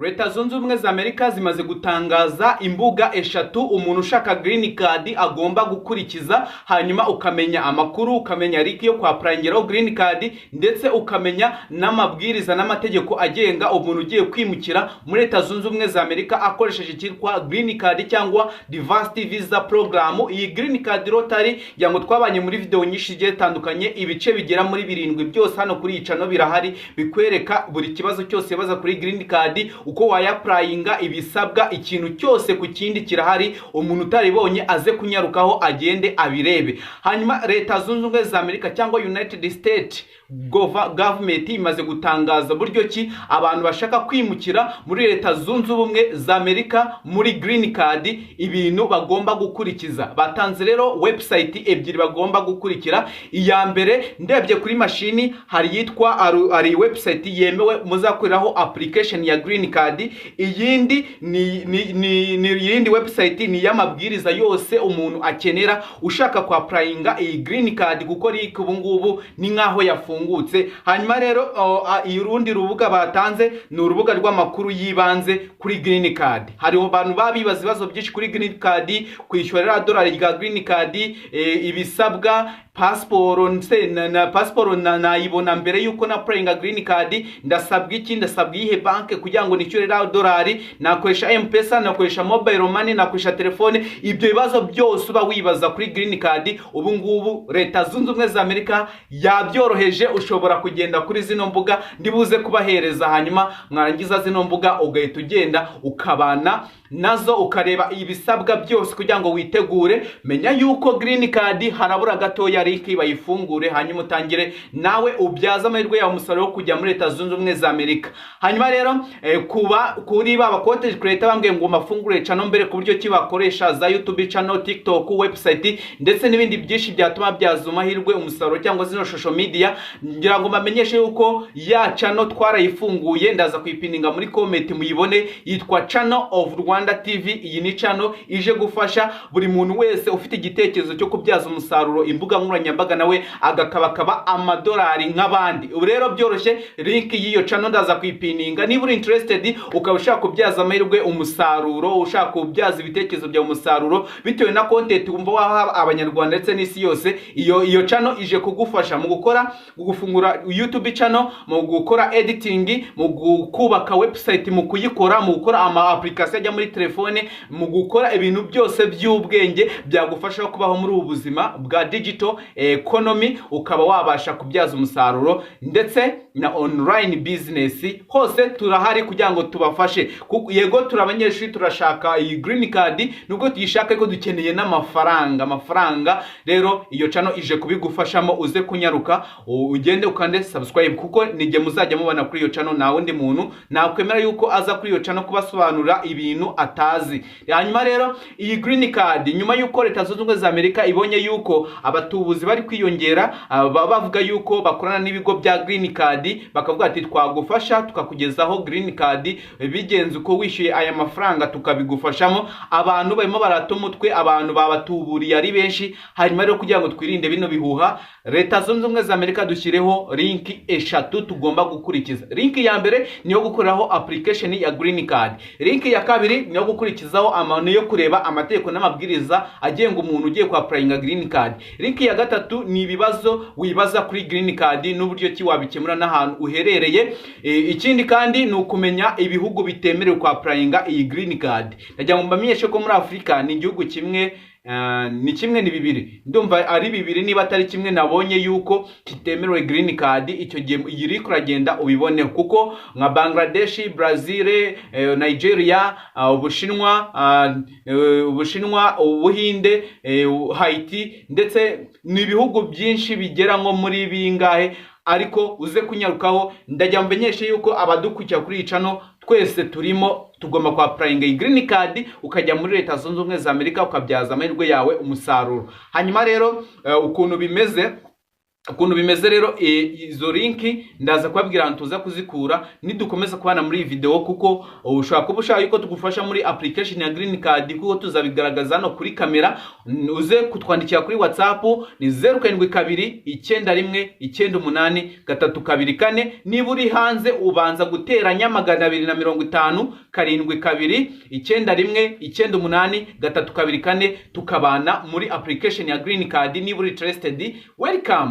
Leta zunze ubumwe za Amerika zimaze gutangaza imbuga eshatu umuntu ushaka green card agomba gukurikiza, hanyuma ukamenya amakuru, ukamenya link yo kwa prangeraho green card, ndetse ukamenya n'amabwiriza n'amategeko agenga umuntu ugiye kwimukira muri Leta zunze ubumwe za Amerika akoresheje cyitwa green card cyangwa diversity visa program. Iyi green card rotary yango twabanye muri video nyinshi zigiye zitandukanye, ibice bigera muri 7 byose hano kuri icano birahari bikwereka buri kibazo cyose baza kuri green card, uko wayaprayinga, ibisabwa, ikintu cyose ku kindi kirahari. Umuntu utaribonye aze kunyarukaho agende abirebe. Hanyuma Leta zunze ubumwe za Amerika cyangwa United States government imaze gutangaza buryo ki abantu bashaka kwimukira muri Leta zunze ubumwe za Amerika muri green card ibintu bagomba gukurikiza. Batanze rero website ebyiri bagomba gukurikira. Iya mbere ndebye kuri mashini hari yitwa ari website yemewe muzakoreraho application ya green card. Iyindi ni yindi website ni y'amabwiriza yose umuntu akenera ushaka kwa applyinga iyi green card, kuko ri ubu ngubu ni nkaho yafungutse. Hanyuma rero irundi rubuga batanze ni urubuga rw'amakuru yibanze kuri green card. Hariho abantu babibaza ibibazo byinshi kuri green card, kwishyurira dolari rya green card, ibisabwa, passport na passport nayibona mbere yuko na prayinga green card, ndasabwa iki, ndasabwa ihe banke kugira ngo nishyurira dolari, nakoresha M-Pesa, nakoresha mobile money, nakoresha telefone. Ibyo bibazo byose uba wibaza kuri green card ubu ngubu Leta zunze ubumwe za Amerika yabyoroheje. Ushobora kugenda kuri zino mbuga ndibuze kubahereza, hanyuma mwarangiza zino mbuga ugahita ugenda ukabana nazo ukareba ibisabwa byose kugira ngo witegure. Menya yuko green card harabura gato ya link bayifungure, hanyuma utangire nawe ubyaza amahirwe yawe umusaruro wo kujya muri Leta zunze ubumwe za Amerika. Hanyuma rero kuri baba content creator bambwiye ngo mafungure channel mbere ku buryo kibakoresha za YouTube channel, TikTok, website ndetse n'ibindi byinshi byatuma byaza amahirwe umusaruro cyangwa zino social media. Ngira ngo bamenyeshe yuko ya channel twarayifunguye, ndaza kuyipininga muri comment muyibone, yitwa Channel of Rwanda TV. Iyi ni channel ije gufasha buri muntu wese ufite igitekerezo cyo kubyaza umusaruro imbuga nkoranyambaga nawe agakabakaba amadolari nk'abandi. Ubu rero byoroshye, link y'iyo channel ndaza kuyipininga. Niba uri interested ukaba ushaka kubyaza amahirwe umusaruro, ushaka kubyaza ibitekerezo bya umusaruro bitewe na content wumva waha abanyarwanda ndetse n'isi yose, iyo channel ije kugufasha mu gufungura YouTube channel, mu gukora editing, mu kubaka website, mu kuyikora, mu gukora ama application ajya muri telefone, mu gukora ibintu byose by'ubwenge byagufasha kubaho muri ubu buzima bwa digital economy, ukaba wabasha kubyaza umusaruro ndetse na online business. Hose turahari kugira ngo tubafashe. Yego turabanyeshuri turashaka iyi green card, nubwo tuyishaka ko dukeneye n'amafaranga. Rero iyo channel ije kubigufashamo, uze kunyaruka ugende ukande subscribe, kuko nige muzajya mubana kuri iyo channel na wundi muntu nakwemera yuko aza kuri iyo channel kubasobanura ibintu atazi. Hanyuma rero iyi green card nyuma yuko Leta zunze ubumwe za Amerika ibonye yuko abatubuzi bari kwiyongera, bavuga yuko bakorana n'ibigo bya green card, bakavuga ati twagufasha tukakugezaho green card bigenze uko wishyuye aya mafaranga tukabigufashamo. Abantu barimo baratomutwe, abantu babatuburiye ari benshi. Hanyuma rero kugira ngo twirinde bino bihuha, Leta zunze ubumwe za Amerika dushyireho link eshatu tugomba gukurikiza. Link ya mbere niyo gukoreraho application ya green card. Link ya kabiri niyo gukurikizaho amano yo kureba amategeko n'amabwiriza agenga umuntu ugiye kwa applyinga green card. Link ya gatatu ni ibibazo wibaza kuri green card n'uburyo ki wabikemura n'ahantu uherereye. Ikindi kandi ni ukumenya ibihugu bitemerewe kwa applyinga iyi green card. Najya ngo mbamenyeshe ko muri Afrika ni igihugu kimwe ni kimwe ni bibiri, ndumva ari bibiri niba atari kimwe nabonye yuko kitemerewe green card. Icyo gihe iri kuragenda ubibone, kuko nka Bangladesh, Brazil, Nigeria, Ubushinwa, Ubuhinde, Haiti ndetse n'ibihugu byinshi bigera nko muri bingahe. Ariko uze kunyarukaho, ndajya mbenyeshe yuko abadukurikira kuri channel twese tugomba kwa applyinga green card ukajya muri Leta zunze ubumwe za Amerika ukabyaza amahirwe yawe umusaruro. Hanyuma rero ukuntu bimeze, ukuntu bimeze rero izo linki ndaza kubabwira ahantu tuza kuzikura nidukomeza kubana muri iyi video, kuko ushobora kuba ushaka yuko tugufasha muri application ya green card, kuko tuzabigaragaza hano kuri kamera. Uze kutwandikira kuri WhatsApp ni 0722918324. niba uri hanze ubanza guteranya 250 72919324 tukabana muri application ya green card. niba uri interested, welcome.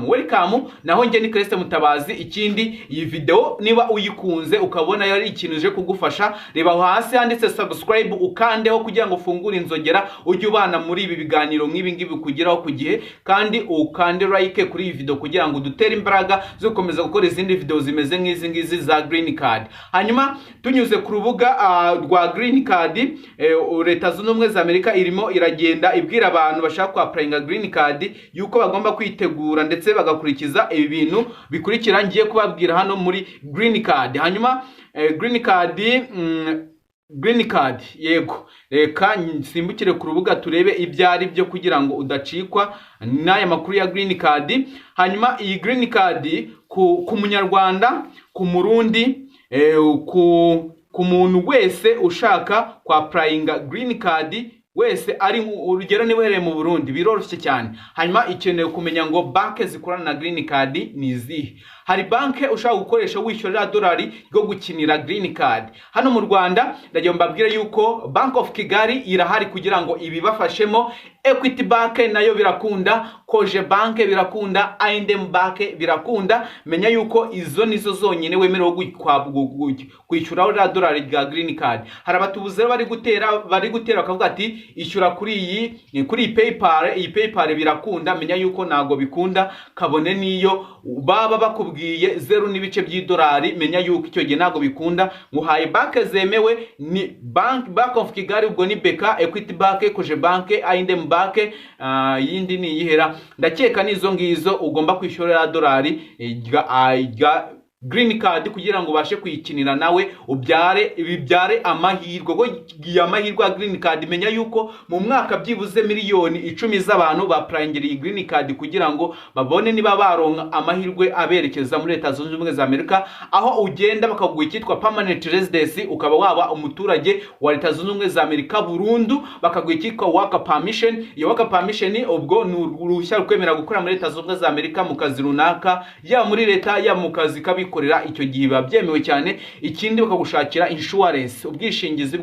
Naho nge ni Celestin Mutabazi. Ikindi iyi video niba uyikunze ukabona yari ikintu uje kugufasha, reba hasi handitse subscribe ukandeho kugira ngo ufungure inzogera ujye ubana muri ibi biganiro nk'ibi ngibi kugeraho ku gihe, kandi ukande like kuri iyi video kugira ngo dutere imbaraga zo gukomeza gukora izindi video zimeze nk'izi ngizi za green card. Hanyuma tunyuze ku rubuga rwa green card, Leta Zunze Ubumwe za Amerika irimo iragenda ibwira abantu bashaka kwa applyinga green card yuko bagomba kwitegura ndetse bagakurikiza ibi bintu bikurikira ngiye kubabwira hano muri green card. Hanyuma green card yego, reka nsimbukire ku rubuga turebe ibyari byo kugira ngo udacikwa n'aya makuru ya green card. Hanyuma iyi green card ku munyarwanda, ku murundi, ku muntu wese ushaka kwa applyinga green card wese, ari urugero niba uhereye mu Burundi biroroshye cyane. Hanyuma ikeneye kumenya ngo banke zikorana na green card ni izihe. Hari banke ushaka gukoresha wishyurira dolari ryo gukinira green card. Hano mu Rwanda ndagiye mbabwire yuko Bank of Kigali irahari kugira ngo ibibafashemo. Equity Bank nayo birakunda, Koje Bank birakunda, I&M Bank birakunda. Menya yuko izo nizo zonyine wemerewe kwishyura ura dolari rya green card. Hari abatubuze bari gutera bakavuga ati ishyura kuri PayPal. Iyi PayPal birakunda, menya yuko nago bikunda, kabone niyo baba bakubwiye 0 n'ibice by'idolari, menya yuko icyo gihe nago bikunda. Nguhaye bank zemewe ni Bank of Kigali, ubwo ni BK, Equity Bank, Koje Bank, I&M Bank, yindi ni yihera. Ndakeka nizo ngizo ugomba kwishyura dolari green card kugira ngo ubashe kuyikinira nawe bibyare amahirwe. Ko amahirwe ya green card, menya yuko mu mwaka byibuze miliyoni 10 z'abantu baprangiriye green card kugira ngo babone niba baronka amahirwe aberekeza muri Leta Zunze Ubumwe za Amerika, aho ugenda bakaguha icyitwa permanent residence, ukaba waba umuturage wa Leta Zunze Ubumwe za Amerika burundu, bakaguha icyitwa work permission. Iyo work permission ubwo ni uruhushya rukwemera gukora muri Leta Zunze Ubumwe za Amerika mu kazi runaka, ya muri leta ya mu kazi kabikorera, icyo gihe babyemewe cyane. Ikindi bakagushakira insurance, ubwishingizi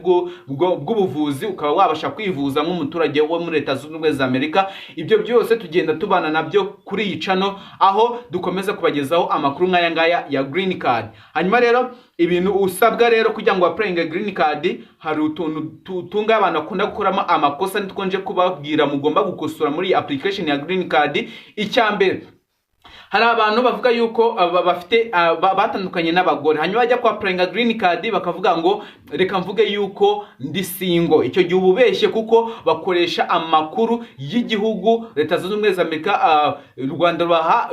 bw'ubuvuzi, ukaba wabasha kwivuza nk'umuturage wo muri Leta Zunze Ubumwe za Amerika. Ibyo byose tugenda tubana nabyo kuri iyi channel, aho dukomeza kubagezaho amakuru nk'aya ngaya ya green card. Hanyuma rero ibintu usabwa rero kugira ngo applyinga green card, hari utuntu tunga abantu bakunda gukoramo amakosa nitwonje kubabwira mugomba gukosora muri application ya green card. Icyambere, hari abantu bavuga yuko bafite batandukanye n'abagore, hanyuma bajya kwa applyinga green card bakavuga ngo reka mvuge yuko ndi single. Icyo gihe ububeshye, kuko bakoresha amakuru y'igihugu Leta Zunze Ubumwe za Amerika. Rwanda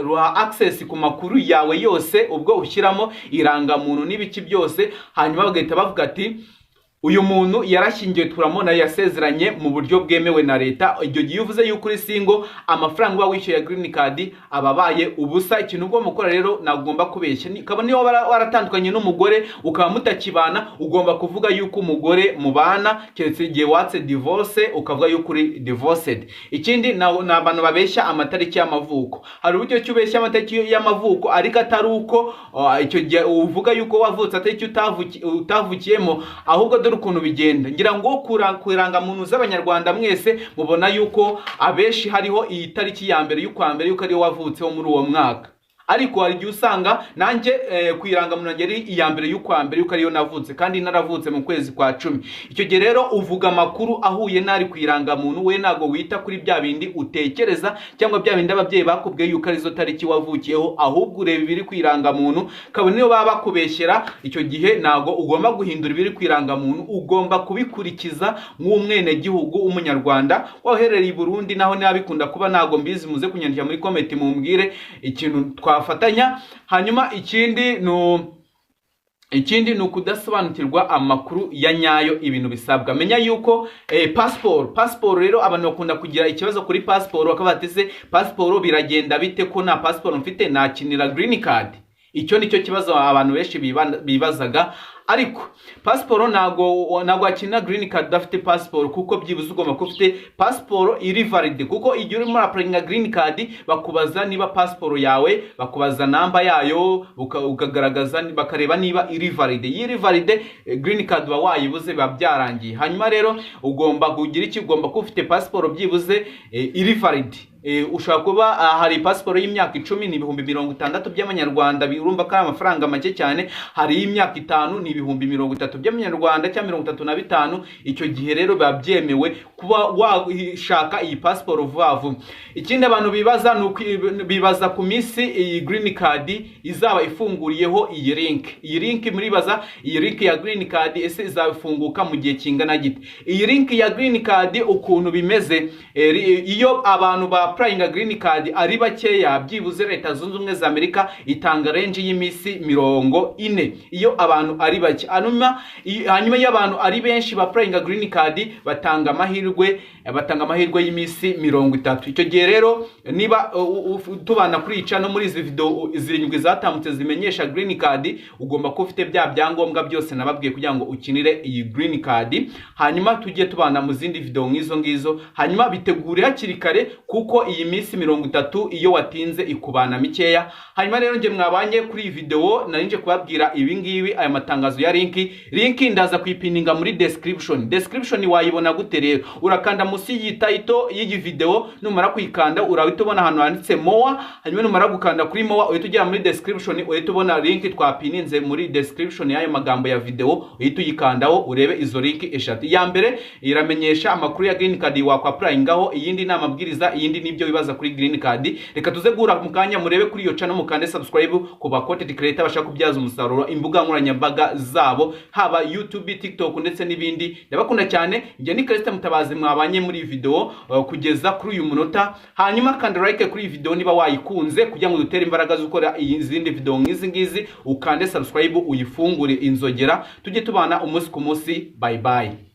ruha access ku makuru yawe yose, ubwo ushyiramo irangamuntu n'ibiki byose. Hanyuma bagahita bavuga ati uyu muntu yarashyingiwe, turamona yasezeranye mu buryo bwemewe na leta. Ibyo gihe uvuze yuko uri single, amafaranga uba wishyuye green card ababaye ubusa. Ikintu ubwo mukora rero nagomba kubeshya, kabone niyo waratandukanye n'umugore ukaba mutakibana, ugomba kuvuga yuko umugore mubana, keretse igihe watse divorce ukavuga yuko uri divorced. Ikindi ni abantu babeshya amatariki y'amavuko. Hari uburyo cyubeshya amatariki y'amavuko ariko atari uko icyo gihe uvuga yuko wavutse atariki utavukiyemo, ahubwo ukuntu bigenda. Ngira ngo kuranga muntu z'abanyarwanda mwese mubona yuko abeshi hariho iyi tariki ya mbere y'ukwa mbere yuko ari wavutseho muri uwo mwaka. Ariko hari igihe usanga nanjye kwiranga muntu ngeri iya mbere y'ukwa mbere yuko ariyo navutse, kandi naravutse mu kwezi kwa 10. Icyo gihe rero uvuga makuru ahuye nari kwiranga muntu, we nago wita kuri bya bindi utekereza cyangwa bya bindi ababyeyi bakubwiye yuko arizo tariki wavukiyeho, ahubwo ureba ibiri kwiranga muntu. Kabone niyo baba bakubeshyera, icyo gihe nago ugomba guhindura ibiri kwiranga muntu, ugomba kubikurikiza nk'umwene gihugu umunyarwanda waherereye i Burundi. Naho nabikunda kuba nago mbizi, muze kunyandikira muri comment mumbwire ikintu twafatanya. Hanyuma ikindi ikindi ni ukudasobanukirwa amakuru ya nyayo ibintu bisabwa. Menya yuko passport rero abantu bakunda kugira ikibazo kuri passport, bakavuga ati se passport biragenda bite ko nta passport mfite nakinira green card? Icyo nicyo kibazo abantu benshi bibazaga. Ariko passport nago akina green card dafite passport, kuko byibuze ugomba ko ufite passport iri valid, kuko igihe urimo applying green card bakubaza niba passport yawe, bakubaza namba yayo, ukagaragaza bakareba niba iri valid. Iri valid green card wa wayibuze babyarangiye. Hanyuma rero ugomba kugira iki, ugomba ko ufite passport byibuze iri valid. Ushaka kuba hari passport y'imyaka 10 ni 60 by'amanyarwanda, birumva ko ari amafaranga make cyane. Hari y'imyaka 5 ni 30 by'amanyarwanda cyangwa 35. Icyo gihe rero babyemewe kuba washaka iyi passport vuba. Ikindi abantu bibaza ku minsi iyi green card izaba ifunguriyeho iyi link muribaza iyi link ya green card ese izafunguka mu gihe kingana gite? Iyi link ya green card ukuntu bimeze, iyo abantu ba applying green card ari bakeya, byibuze Leta Zunze Ubumwe za Amerika itanga range y'imisi 40 iyo abantu ari bake. Hanyuma y'abantu ari benshi ba applying green card batanga amahirwe y'imisi 30. Icyo gihe rero niba tubana kurica no muri izi video zirindwi zatambutse zimenyesha green card, ugomba ko ufite bya byangombwa byose nababwiye kugira ngo ukinire iyi green card. Hanyuma tujye tubana mu zindi video ngizo. Hanyuma bitegure hakiri kare, kuko iyi minsi 30 iyo watinze ikubana mikeya. Hanyuma rero nje mwabanye kuri iyi video narinje kubabwira ibi ngibi, aya matangazo ya link ndaza kuyipininga muri description wayibona gute rero? Urakanda musi y'ititle y'iyi video, numara kuyikanda urahita ubona ahantu handitse more. Hanyuma numara gukanda kuri more uhita ujya muri description, uhita ubona link twapininze muri description y'ayo magambo ya video, uhita uyikandaho urebe izo link eshatu. Ya mbere iramenyesha amakuru ya green card wakwapplyingaho, iyindi ni amabwiriza, iyindi nibyo bibaza kuri green card. Reka tuze gura mukanya murebe kuri iyo channel, mukande subscribe ku ba content creator bashaka kubyaza umusaruro imbuga nkoranyambaga zabo, haba YouTube, TikTok ndetse n'ibindi. Ndabakunda cyane, njye ni Christian Mutabazi mwabanye muri video kugeza kuri uyu munota. Hanyuma kandi like kuri video niba wayikunze, kugira ngo dutere imbaraga zo gukora izindi video ngizi. Ukande subscribe uyifungure inzogera, tujye tubana umunsi ku munsi. Bye bye.